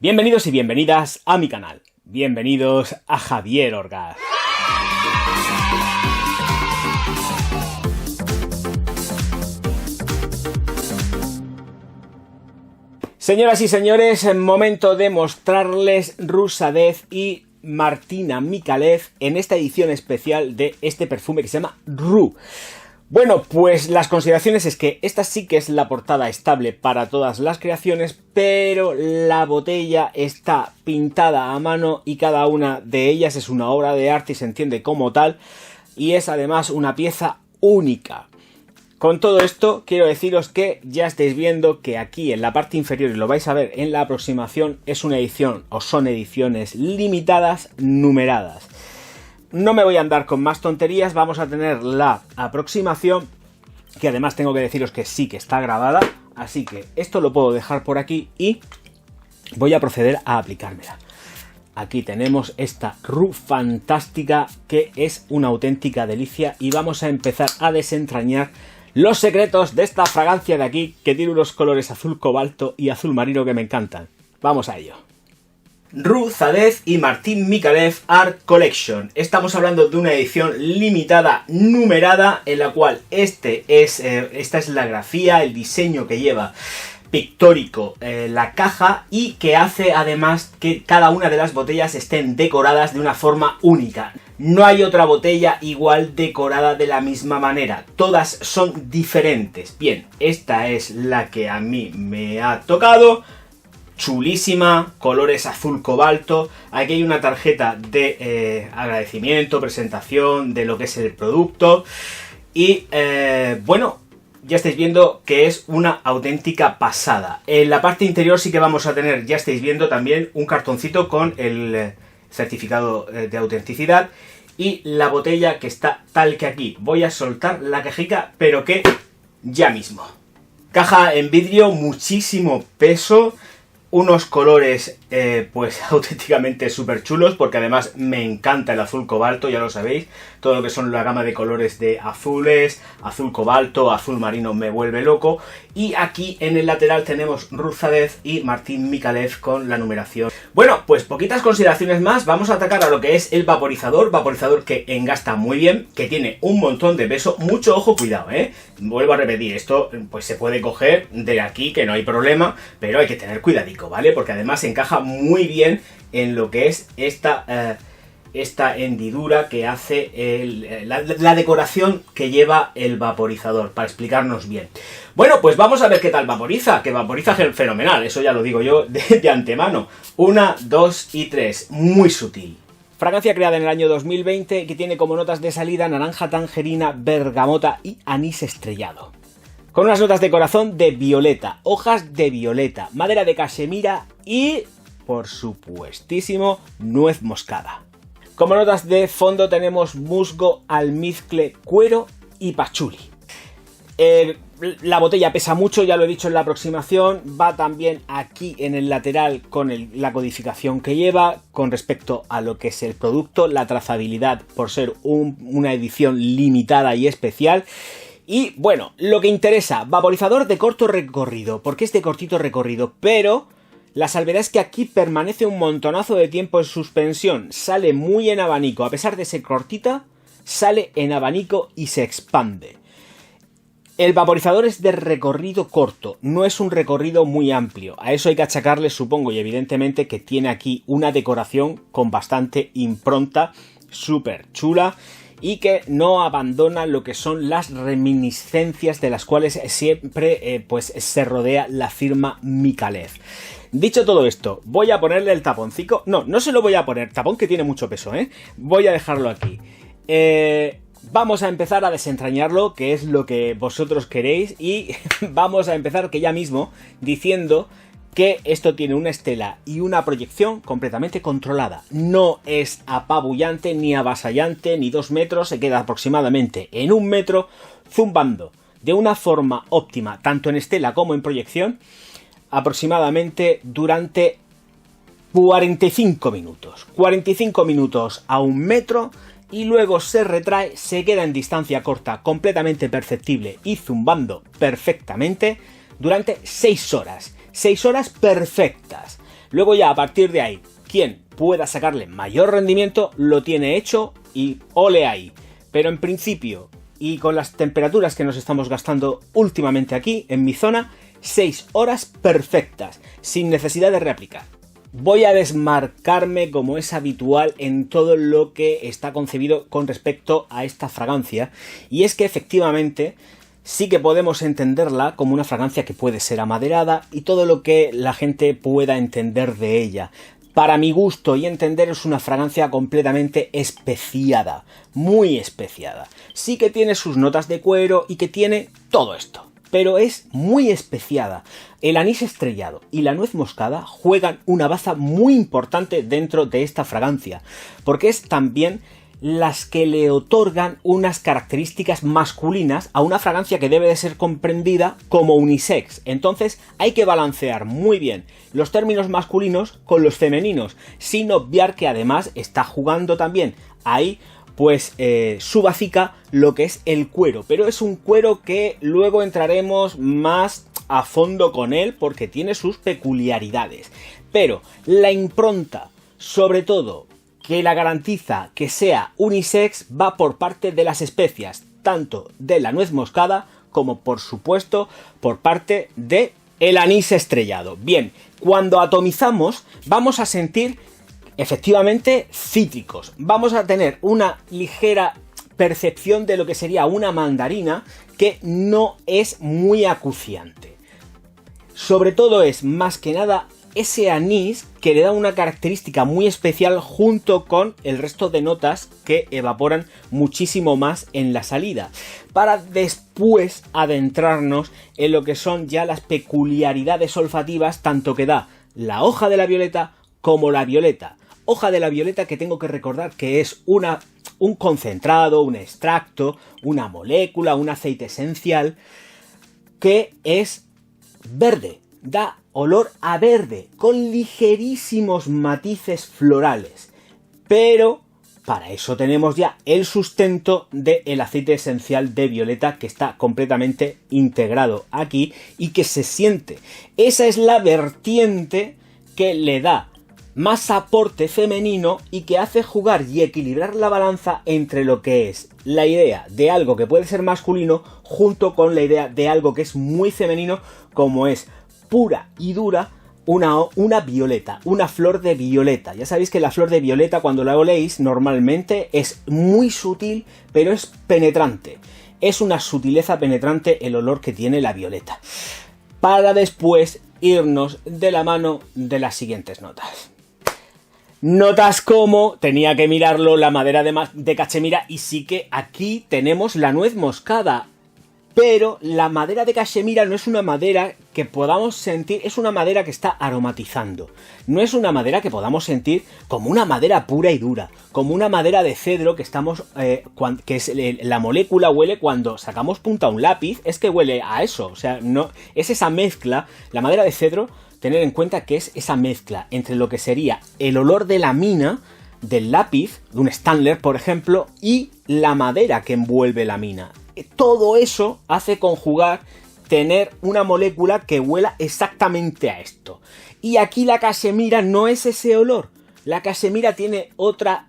Bienvenidos y bienvenidas a mi canal. Bienvenidos a Javier Orgaz. Señoras y señores, momento de mostrarles Rusadez y Martina Micallef en esta edición especial de este perfume que se llama Ru. Bueno, pues las consideraciones es que esta sí que es la portada estable para todas las creaciones, pero la botella está pintada a mano y cada una de ellas es una obra de arte y se entiende como tal, y es además una pieza única. Con todo esto, quiero deciros que ya estáis viendo que aquí en la parte inferior, y lo vais a ver en la aproximación, es una edición o son ediciones limitadas, numeradas. No me voy a andar con más tonterías, vamos a tener la aproximación, que además tengo que deciros que sí que está grabada, así que esto lo puedo dejar por aquí y voy a proceder a aplicármela. Aquí tenemos esta Ru fantástica que es una auténtica delicia y vamos a empezar a desentrañar los secretos de esta fragancia de aquí que tiene unos colores azul cobalto y azul marino que me encantan. Vamos a ello. Rusadez y Martin Micallef Art Collection. Estamos hablando de una edición limitada, numerada, en la cual esta es la grafía, el diseño que lleva pictórico la caja y que hace además que cada una de las botellas estén decoradas de una forma única. No hay otra botella igual decorada de la misma manera, todas son diferentes. Bien, esta es la que a mí me ha tocado. Chulísima, colores azul cobalto. Aquí hay una tarjeta de agradecimiento, presentación de lo que es el producto. Y bueno, ya estáis viendo que es una auténtica pasada. En la parte interior sí que vamos a tener, ya estáis viendo también un cartoncito con el certificado de autenticidad. Y la botella que está tal que aquí. Voy a soltar la cajica, pero que ya mismo. Caja en vidrio, muchísimo peso. Unos colores pues auténticamente súper chulos, porque además me encanta el azul cobalto, ya lo sabéis. Todo lo que son la gama de colores de azules, azul cobalto, azul marino me vuelve loco. Y aquí en el lateral tenemos Rusadez y Martin Micallef con la numeración. Bueno, pues poquitas consideraciones más. Vamos a atacar a lo que es el vaporizador. Vaporizador que engasta muy bien, que tiene un montón de peso. Mucho ojo, cuidado, Vuelvo a repetir, esto pues se puede coger de aquí, que no hay problema, pero hay que tener cuidadico, ¿vale? Porque además encaja muy bien en lo que es esta hendidura que hace la decoración que lleva el vaporizador, para explicarnos bien. Bueno, pues vamos a ver qué tal vaporiza, que vaporiza fenomenal, eso ya lo digo yo de antemano. 1, 2 y 3, muy sutil. Fragancia creada en el año 2020 que tiene como notas de salida naranja, tangerina, bergamota y anís estrellado. Con unas notas de corazón de violeta, hojas de violeta, madera de cachemira y, por supuestísimo, nuez moscada. Como notas de fondo tenemos musgo, almizcle, cuero y pachuli. La botella pesa mucho, ya lo he dicho en la aproximación, va también aquí en el lateral con la codificación que lleva con respecto a lo que es el producto, la trazabilidad por ser una edición limitada y especial. Y bueno, lo que interesa, vaporizador de corto recorrido. ¿Por qué es de cortito recorrido? Pero la salvedad es que aquí permanece un montonazo de tiempo en suspensión. Sale muy en abanico, a pesar de ser cortita, sale en abanico y se expande. El vaporizador es de recorrido corto, no es un recorrido muy amplio. A eso hay que achacarle, supongo, y evidentemente que tiene aquí una decoración con bastante impronta, súper chula, y que no abandona lo que son las reminiscencias de las cuales siempre pues se rodea la firma Micallef. Dicho todo esto, voy a ponerle el taponcito. No se lo voy a poner, tapón que tiene mucho peso, Voy a dejarlo aquí. Vamos a empezar a desentrañarlo, que es lo que vosotros queréis, y vamos a empezar que ya mismo diciendo que esto tiene una estela y una proyección completamente controlada. No es apabullante ni avasallante, ni 2 metros, se queda aproximadamente en 1 metro, zumbando de una forma óptima, tanto en estela como en proyección, aproximadamente durante 45 minutos. 45 minutos a 1 metro y luego se retrae, se queda en distancia corta, completamente perceptible y zumbando perfectamente durante 6 horas. 6 horas perfectas. Luego ya a partir de ahí, quien pueda sacarle mayor rendimiento lo tiene hecho y ole ahí. Pero en principio, y con las temperaturas que nos estamos gastando últimamente aquí en mi zona, 6 horas perfectas, sin necesidad de reaplicar. Voy a desmarcarme como es habitual en todo lo que está concebido con respecto a esta fragancia, y es que efectivamente sí que podemos entenderla como una fragancia que puede ser amaderada y todo lo que la gente pueda entender de ella. Para mi gusto y entender es una fragancia completamente especiada, muy especiada. Sí que tiene sus notas de cuero y que tiene todo esto, pero es muy especiada. El anís estrellado y la nuez moscada juegan una baza muy importante dentro de esta fragancia, porque es también las que le otorgan unas características masculinas a una fragancia que debe de ser comprendida como unisex. Entonces hay que balancear muy bien los términos masculinos con los femeninos, sin obviar que además está jugando también ahí pues su bacica lo que es el cuero, pero es un cuero que luego entraremos más a fondo con él porque tiene sus peculiaridades. Pero la impronta, sobre todo, que la garantiza que sea unisex, va por parte de las especias, tanto de la nuez moscada como por supuesto por parte de el anís estrellado. Bien, cuando atomizamos vamos a sentir efectivamente cítricos, vamos a tener una ligera percepción de lo que sería una mandarina que no es muy acuciante. Sobre todo es más que nada ese anís que le da una característica muy especial junto con el resto de notas que evaporan muchísimo más en la salida, para después adentrarnos en lo que son ya las peculiaridades olfativas tanto que da la hoja de la violeta como la violeta. Hoja de la violeta que tengo que recordar que es un concentrado, un extracto, una molécula, un aceite esencial que es verde, da olor a verde con ligerísimos matices florales, pero para eso tenemos ya el sustento del aceite esencial de violeta que está completamente integrado aquí y que se siente. Esa es la vertiente que le da más aporte femenino y que hace jugar y equilibrar la balanza entre lo que es la idea de algo que puede ser masculino junto con la idea de algo que es muy femenino, como es pura y dura una violeta, una flor de violeta. Ya sabéis que la flor de violeta cuando la oléis normalmente es muy sutil, pero es penetrante. Es una sutileza penetrante el olor que tiene la violeta. Para después irnos de la mano de las siguientes notas. Notas como, tenía que mirarlo, la madera de cachemira, y sí que aquí tenemos la nuez moscada. Pero la madera de cachemira no es una madera que podamos sentir, es una madera que está aromatizando. No es una madera que podamos sentir como una madera pura y dura, como una madera de cedro que estamos, que es la molécula huele cuando sacamos punta a un lápiz, es que huele a eso, o sea, no es esa mezcla, la madera de cedro, tener en cuenta que es esa mezcla entre lo que sería el olor de la mina, del lápiz, de un Staedtler por ejemplo, y la madera que envuelve la mina. Todo eso hace conjugar tener una molécula que huela exactamente a esto. Y aquí la cachemira no es ese olor. La cachemira tiene otra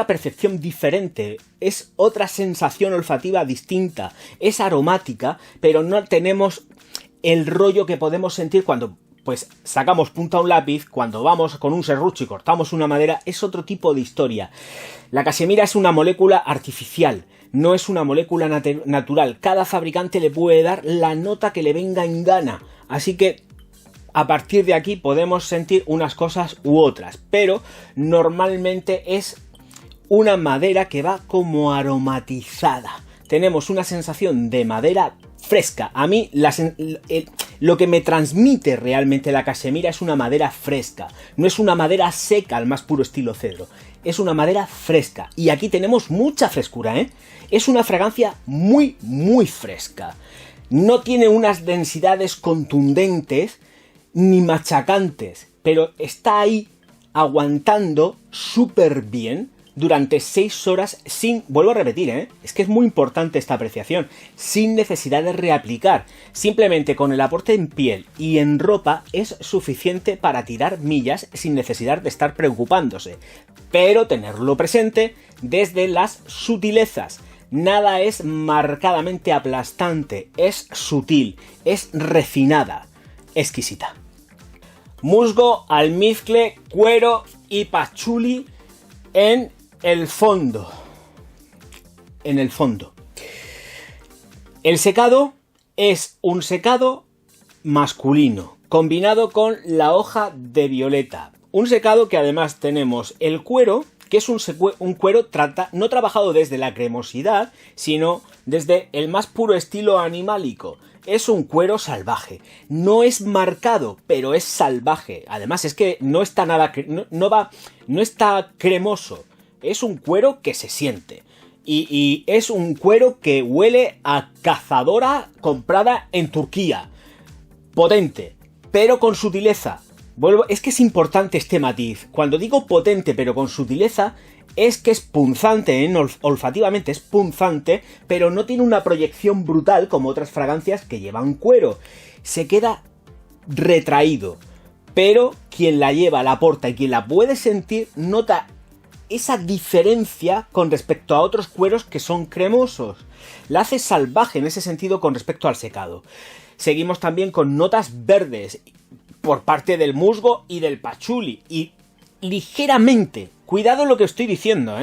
percepción diferente. Es otra sensación olfativa distinta. Es aromática, pero no tenemos el rollo que podemos sentir cuando pues sacamos punta a un lápiz, cuando vamos con un serrucho y cortamos una madera. Es otro tipo de historia. La cachemira es una molécula artificial. No es una molécula natural. Cada fabricante le puede dar la nota que le venga en gana. Así que a partir de aquí podemos sentir unas cosas u otras. Pero normalmente es una madera que va como aromatizada. Tenemos una sensación de madera fresca. A mí lo que me transmite realmente la cachemira es una madera fresca. No es una madera seca al más puro estilo cedro. Es una madera fresca. Y aquí tenemos mucha frescura, ¿eh? Es una fragancia muy, muy fresca. No tiene unas densidades contundentes ni machacantes, pero está ahí aguantando súper bien durante 6 horas sin, vuelvo a repetir, es que es muy importante esta apreciación, sin necesidad de reaplicar. Simplemente con el aporte en piel y en ropa es suficiente para tirar millas sin necesidad de estar preocupándose. Pero tenerlo presente desde las sutilezas. Nada es marcadamente aplastante, es sutil, es refinada, exquisita. Musgo, almizcle, cuero y pachuli en el fondo. En el fondo. El secado es un secado masculino, combinado con la hoja de violeta. Un secado que además tenemos el cuero, que es un cuero no trabajado desde la cremosidad, sino desde el más puro estilo animálico. Es un cuero salvaje. No es marcado, pero es salvaje. Además es que no está nada, no está cremoso. Es un cuero que se siente. Y es un cuero que huele a cazadora comprada en Turquía. Potente, pero con sutileza. Es que es importante este matiz. Cuando digo potente pero con sutileza, es que es punzante, olfativamente es punzante, pero no tiene una proyección brutal como otras fragancias que llevan cuero. Se queda retraído, pero quien la lleva, la porta y quien la puede sentir, nota esa diferencia con respecto a otros cueros que son cremosos. La hace salvaje en ese sentido con respecto al secado. Seguimos también con notas verdes por parte del musgo y del pachuli. Y ligeramente, cuidado lo que estoy diciendo,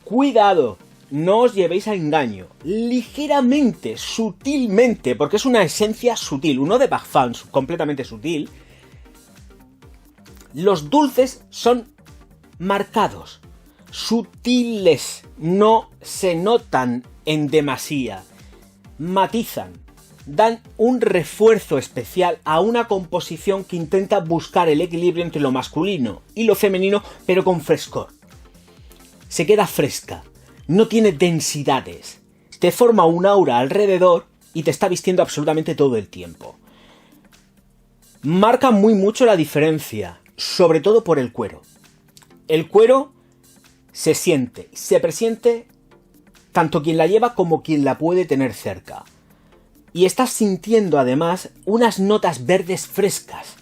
cuidado, no os llevéis a engaño. Ligeramente, sutilmente, porque es una esencia sutil, un eau de parfum completamente sutil. Los dulces son marcados, sutiles, no se notan en demasía, matizan. Dan un refuerzo especial a una composición que intenta buscar el equilibrio entre lo masculino y lo femenino, pero con frescor. Se queda fresca, no tiene densidades, te forma un aura alrededor y te está vistiendo absolutamente todo el tiempo. Marca muy mucho la diferencia, sobre todo por el cuero. El cuero se siente, se presiente tanto quien la lleva como quien la puede tener cerca. Y estás sintiendo además unas notas verdes frescas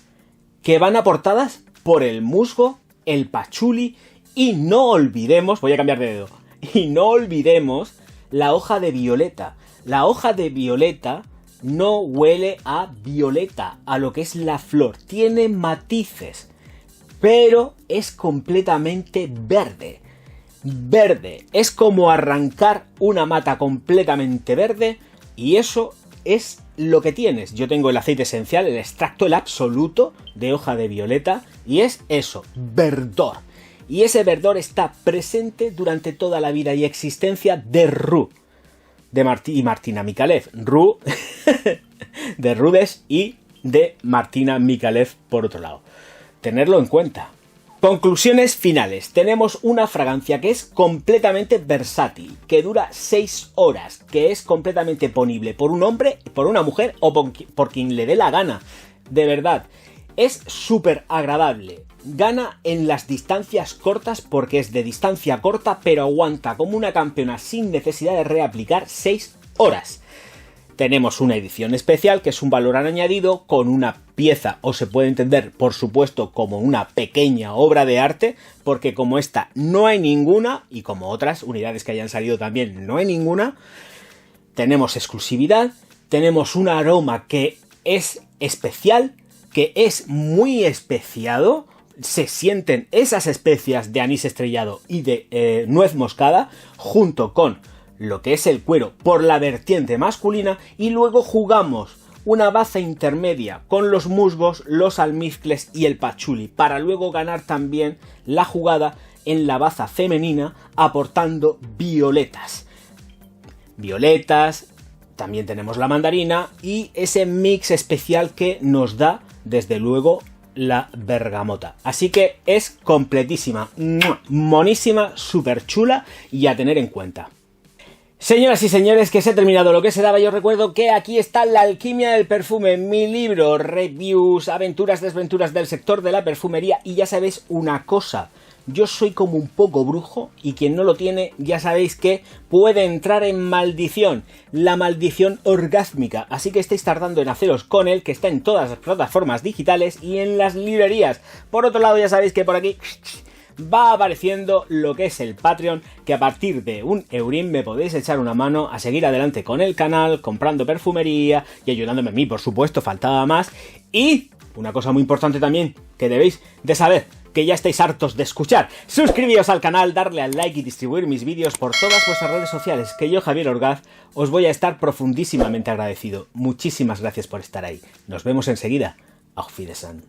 que van aportadas por el musgo, el pachuli y no olvidemos, voy a cambiar de dedo, y no olvidemos la hoja de violeta. La hoja de violeta no huele a violeta, a lo que es la flor, tiene matices, pero es completamente verde. Verde, es como arrancar una mata completamente verde y eso es lo que tienes. Yo tengo el aceite esencial, el extracto, el absoluto de hoja de violeta y es eso, verdor. Y ese verdor está presente durante toda la vida y existencia de Rue y Martina Micallef. Rue de Rudes y de Martina Micallef por otro lado. Tenerlo en cuenta. Conclusiones finales. Tenemos una fragancia que es completamente versátil, que dura 6 horas, que es completamente ponible por un hombre, por una mujer o por quien le dé la gana. De verdad, es súper agradable. Gana en las distancias cortas porque es de distancia corta, pero aguanta como una campeona sin necesidad de reaplicar 6 horas. Tenemos una edición especial que es un valor añadido con una pieza, o se puede entender por supuesto como una pequeña obra de arte, porque como esta no hay ninguna, y como otras unidades que hayan salido también no hay ninguna, tenemos exclusividad, tenemos un aroma que es especial, que es muy especiado, se sienten esas especias de anís estrellado y de nuez moscada junto con lo que es el cuero por la vertiente masculina y luego jugamos una baza intermedia con los musgos, los almizcles y el pachuli para luego ganar también la jugada en la baza femenina aportando violetas. Violetas, también tenemos la mandarina y ese mix especial que nos da desde luego la bergamota. Así que es completísima, monísima, súper chula y a tener en cuenta. Señoras y señores, que se ha terminado lo que se daba. Yo recuerdo que aquí está La alquimia del perfume, mi libro, reviews, aventuras, desventuras del sector de la perfumería. Y ya sabéis una cosa, yo soy como un poco brujo y quien no lo tiene ya sabéis que puede entrar en maldición, la maldición orgásmica, así que estáis tardando en haceros con él, que está en todas las plataformas digitales y en las librerías. Por otro lado ya sabéis que por aquí va apareciendo lo que es el Patreon, que a partir de un eurín me podéis echar una mano a seguir adelante con el canal, comprando perfumería y ayudándome a mí, por supuesto, faltaba más. Y una cosa muy importante también que debéis de saber, que ya estáis hartos de escuchar: suscribíos al canal, darle al like y distribuir mis vídeos por todas vuestras redes sociales, que yo, Javier Orgaz, os voy a estar profundísimamente agradecido. Muchísimas gracias por estar ahí. Nos vemos enseguida. Auf Wiedersehen.